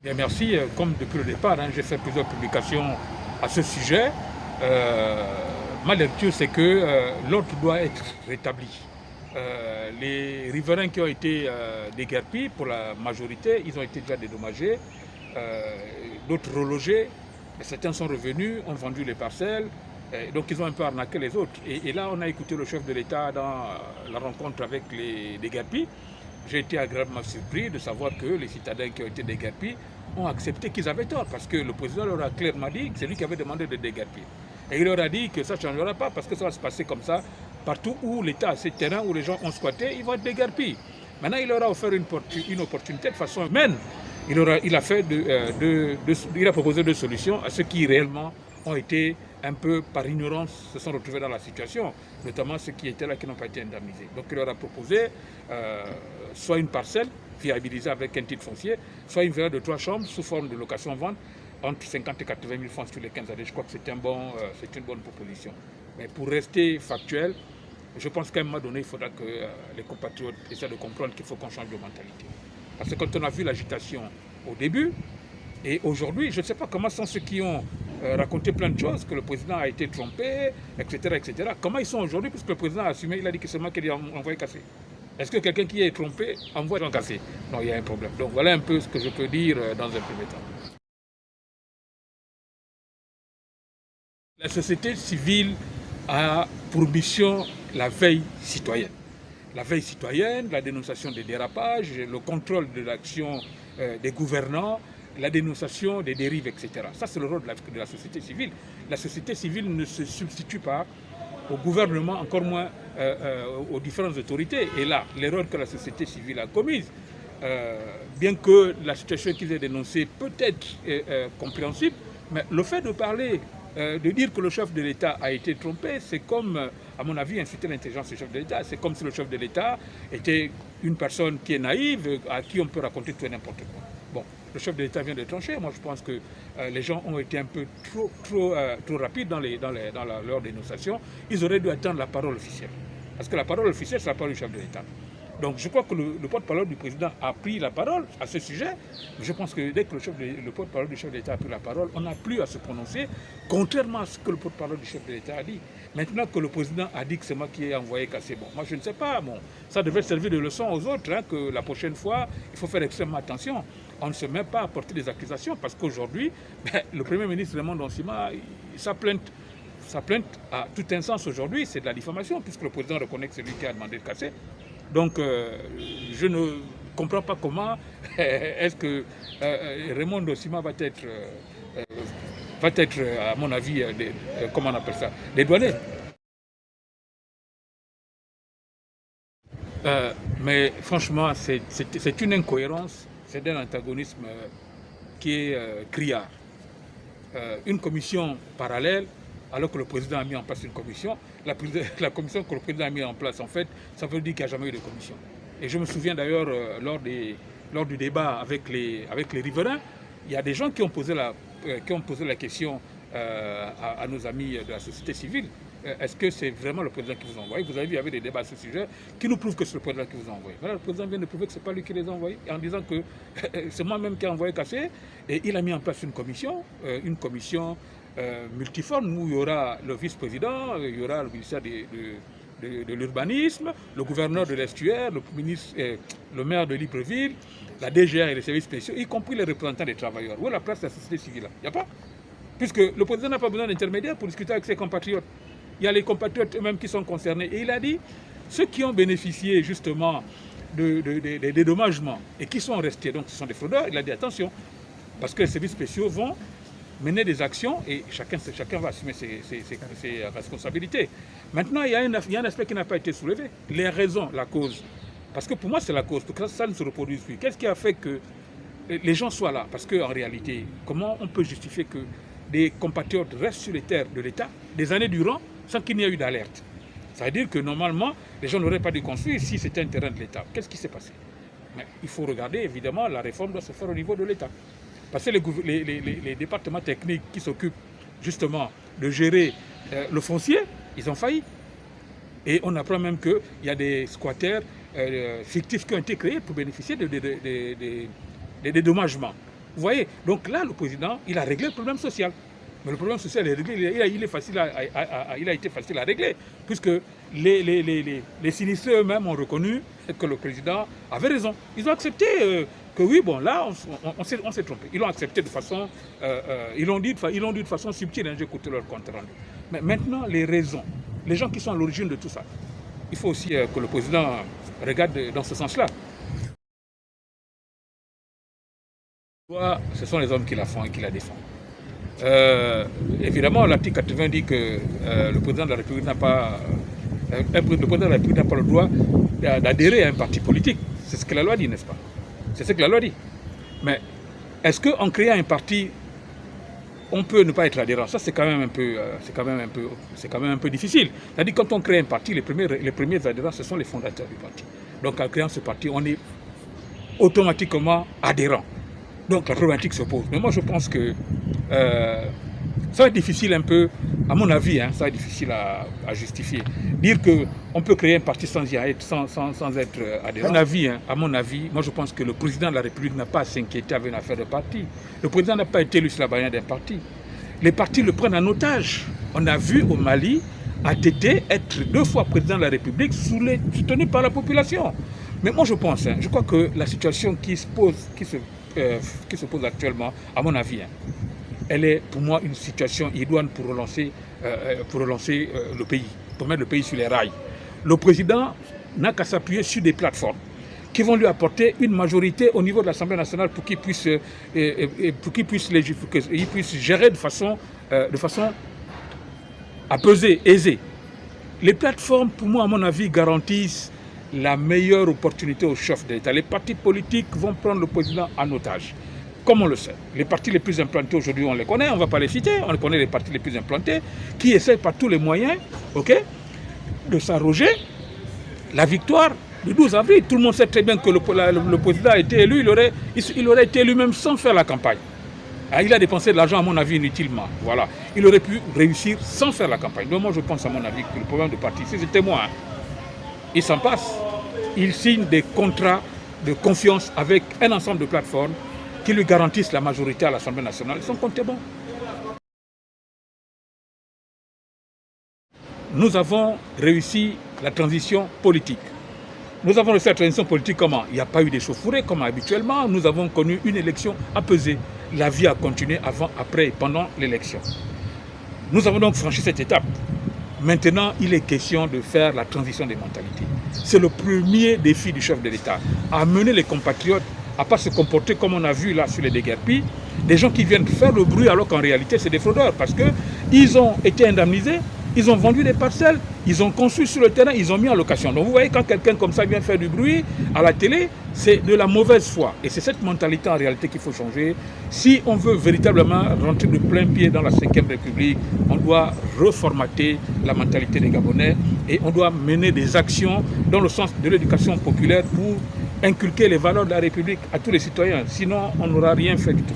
Bien, merci. Comme depuis le départ, j'ai fait plusieurs publications à ce sujet. Ma lecture, c'est que l'ordre doit être rétabli. Les riverains qui ont été déguerpis, pour la majorité, ils ont été déjà dédommagés, d'autres relogés. Certains sont revenus, ont vendu les parcelles, donc ils ont un peu arnaqué les autres. Et là, on a écouté le chef de l'État dans la rencontre avec les déguerpis. J'ai été agréablement surpris de savoir que les citadins qui ont été déguerpis ont accepté qu'ils avaient tort, parce que le président leur a clairement dit que c'est lui qui avait demandé de déguerpir. Et il leur a dit que ça ne changera pas, parce que ça va se passer comme ça. Partout où l'État a ces terrains où les gens ont squatté, ils vont être déguerpis. Maintenant, il leur a offert une opportunité de façon humaine. Il a proposé deux solutions à ceux qui réellement ont été un peu par ignorance se sont retrouvés dans la situation, notamment ceux qui étaient là qui n'ont pas été indemnisés. Donc il leur a proposé soit une parcelle viabilisée avec un titre foncier, soit une villa de 3 chambres sous forme de location-vente entre 50 et 80 000 francs sur les 15 années. Je crois que c'est une bonne proposition. Mais pour rester factuel, je pense qu'à un moment donné, il faudra que les compatriotes essaient de comprendre qu'il faut qu'on change de mentalité. Parce que quand on a vu l'agitation au début, et aujourd'hui, je ne sais pas comment sont ceux qui ont raconté plein de choses, que le président a été trompé, etc., etc. Comment ils sont aujourd'hui, puisque le président a assumé, il a dit que c'est moi qui ai envoyé casser. Est-ce que quelqu'un qui est trompé envoie gens casser? Non, il y a un problème. Donc voilà un peu ce que je peux dire dans un premier temps. La société civile a pour mission la veille citoyenne. La veille citoyenne, la dénonciation des dérapages, le contrôle de l'action des gouvernants, la dénonciation des dérives, etc. Ça, c'est le rôle de la société civile. La société civile ne se substitue pas au gouvernement, encore moins aux différentes autorités. Et là, l'erreur que la société civile a commise, bien que la situation qu'ils aient dénoncée peut être compréhensible, mais le fait de parler, de dire que le chef de l'État a été trompé, c'est comme, à mon avis, insulter l'intelligence du chef de l'État. C'est comme si le chef de l'État était une personne qui est naïve, à qui on peut raconter tout et n'importe quoi. Bon, le chef de l'État vient de trancher. Moi, je pense que les gens ont été un peu trop rapides dans leur dénonciation. Ils auraient dû attendre la parole officielle. Parce que la parole officielle, c'est la parole du chef de l'État. Donc je crois que le porte-parole du président a pris la parole à ce sujet. Je pense que dès que le porte-parole du chef de l'État a pris la parole, on n'a plus à se prononcer, contrairement à ce que le porte-parole du chef de l'État a dit. Maintenant que le président a dit que c'est moi qui ai envoyé casser, bon, moi je ne sais pas, bon, ça devait servir de leçon aux autres, que la prochaine fois, il faut faire extrêmement attention. On ne se met pas à porter des accusations, parce qu'aujourd'hui, le Premier ministre Raymond Donsima, sa plainte a tout un sens aujourd'hui, c'est de la diffamation, puisque le président reconnaît que c'est lui qui a demandé de casser. Donc, je ne comprends pas comment est-ce que Raymond Donsima va être, à mon avis, comment on appelle ça, dédouané. Mais franchement, c'est une incohérence, c'est un antagonisme qui est criard. Une commission parallèle, alors que le président a mis en place une commission, la commission que le président a mis en place, en fait, ça veut dire qu'il n'y a jamais eu de commission. Et je me souviens d'ailleurs, lors du débat avec les riverains, il y a des gens qui ont posé la question à nos amis de la société civile. Est-ce que c'est vraiment le président qui vous a envoyé? Vous avez vu, il y avait des débats à ce sujet qui nous prouvent que c'est le président qui vous a envoyé. Voilà, le président vient de prouver que ce n'est pas lui qui les a envoyés, en disant que c'est moi-même qui ai envoyé casser. Et il a mis en place une commission multiforme où il y aura le vice-président, il y aura le ministère de l'urbanisme, le gouverneur de l'Estuaire, le maire de Libreville, la DGA et les services spéciaux, y compris les représentants des travailleurs. Où est la place de la société civile là? Il n'y a pas. Puisque le président n'a pas besoin d'intermédiaire pour discuter avec ses compatriotes. Il y a les compatriotes eux-mêmes qui sont concernés. Et il a dit, ceux qui ont bénéficié justement des dédommagements et qui sont restés, donc ce sont des fraudeurs, il a dit attention, parce que les services spéciaux vont mener des actions et chacun va assumer ses responsabilités. Maintenant, il y a un aspect qui n'a pas été soulevé, les raisons, la cause. Parce que pour moi, c'est la cause, pour que ça ne se reproduise plus. Qu'est-ce qui a fait que les gens soient là? Parce qu'en réalité, comment on peut justifier que des compatriotes restent sur les terres de l'État des années durant sans qu'il n'y ait eu d'alerte? Ça veut dire que normalement, les gens n'auraient pas dû construire si c'était un terrain de l'État. Qu'est-ce qui s'est passé? Mais il faut regarder, évidemment, la réforme doit se faire au niveau de l'État. Parce que les départements techniques qui s'occupent justement de gérer le foncier, ils ont failli. Et on apprend même qu'il y a des squatters, fictifs qui ont été créés pour bénéficier des dédommagements. Vous voyez, donc là, le président, il a réglé le problème social. Mais le problème social est réglé, il a été facile à régler, puisque les sinistrés eux-mêmes ont reconnu que le président avait raison. Ils ont accepté que oui, bon, là, on s'est trompé. Ils l'ont accepté de façon, ils l'ont dit de façon subtile, hein, j'ai écouté leur compte rendu. Mais maintenant, les raisons, les gens qui sont à l'origine de tout ça, il faut aussi que le président regarde dans ce sens-là. Ce sont les hommes qui la font et qui la défendent. Évidemment, l'article 80 dit que le président de la République n'a pas, le droit d'adhérer à un parti politique. C'est ce que la loi dit, n'est-ce pas? C'est ce que la loi dit. Mais est-ce qu'en créant un parti, on peut ne pas être adhérent? Ça, c'est quand même un peu difficile. C'est-à-dire, quand on crée un parti, les premiers adhérents, ce sont les fondateurs du parti. Donc, en créant ce parti, on est automatiquement adhérent. Donc la problématique se pose. Mais moi je pense que ça va être difficile un peu, à mon avis, hein, ça va être difficile à justifier. Dire qu'on peut créer un parti sans y être, sans être adhérent. À mon avis, moi je pense que le président de la République n'a pas à s'inquiéter avec une affaire de parti. Le président n'a pas été élu sur la bannière d'un parti. Les partis le prennent en otage. On a vu au Mali ATT être 2 fois président de la République soutenu par la population. Mais moi je pense, hein, je crois que la situation qui se pose actuellement, à mon avis, hein, elle est pour moi une situation idoine pour relancer le pays, pour mettre le pays sur les rails. Le président n'a qu'à s'appuyer sur des plateformes qui vont lui apporter une majorité au niveau de l'Assemblée nationale pour qu'il puisse gérer de façon apaisée, aisée. Les plateformes, pour moi, à mon avis, garantissent la meilleure opportunité au chef d'État. Les partis politiques vont prendre le président en otage, comme on le sait. Les partis les plus implantés aujourd'hui, on les connaît, on ne va pas les citer, on connaît les partis les plus implantés, qui essaient par tous les moyens, de s'arroger la victoire du 12 avril. Tout le monde sait très bien que le président a été élu, il aurait été élu même sans faire la campagne. Il a dépensé de l'argent, à mon avis, inutilement. Voilà. Il aurait pu réussir sans faire la campagne. Donc moi, je pense, à mon avis, que le problème de parti, si c'était moi, il s'en passe. Il signe des contrats de confiance avec un ensemble de plateformes qui lui garantissent la majorité à l'Assemblée nationale. Son compte est bon. Nous avons réussi la transition politique. Nous avons réussi la transition politique comment? Il n'y a pas eu d'échauffourée comme habituellement. Nous avons connu une élection apaisée. La vie a continué avant, après et pendant l'élection. Nous avons donc franchi cette étape. Maintenant, il est question de faire la transition des mentalités. C'est le premier défi du chef de l'État. Amener les compatriotes à ne pas se comporter comme on a vu là sur les déguerpis. Des gens qui viennent faire le bruit alors qu'en réalité c'est des fraudeurs. Parce qu'ils ont été indemnisés, ils ont vendu des parcelles, ils ont construit sur le terrain, ils ont mis en location. Donc vous voyez, quand quelqu'un comme ça vient faire du bruit à la télé, c'est de la mauvaise foi. Et c'est cette mentalité en réalité qu'il faut changer. Si on veut véritablement rentrer de plein pied dans la 5e République, on doit reformater la mentalité des Gabonais et on doit mener des actions dans le sens de l'éducation populaire pour inculquer les valeurs de la République à tous les citoyens. Sinon, on n'aura rien fait du tout.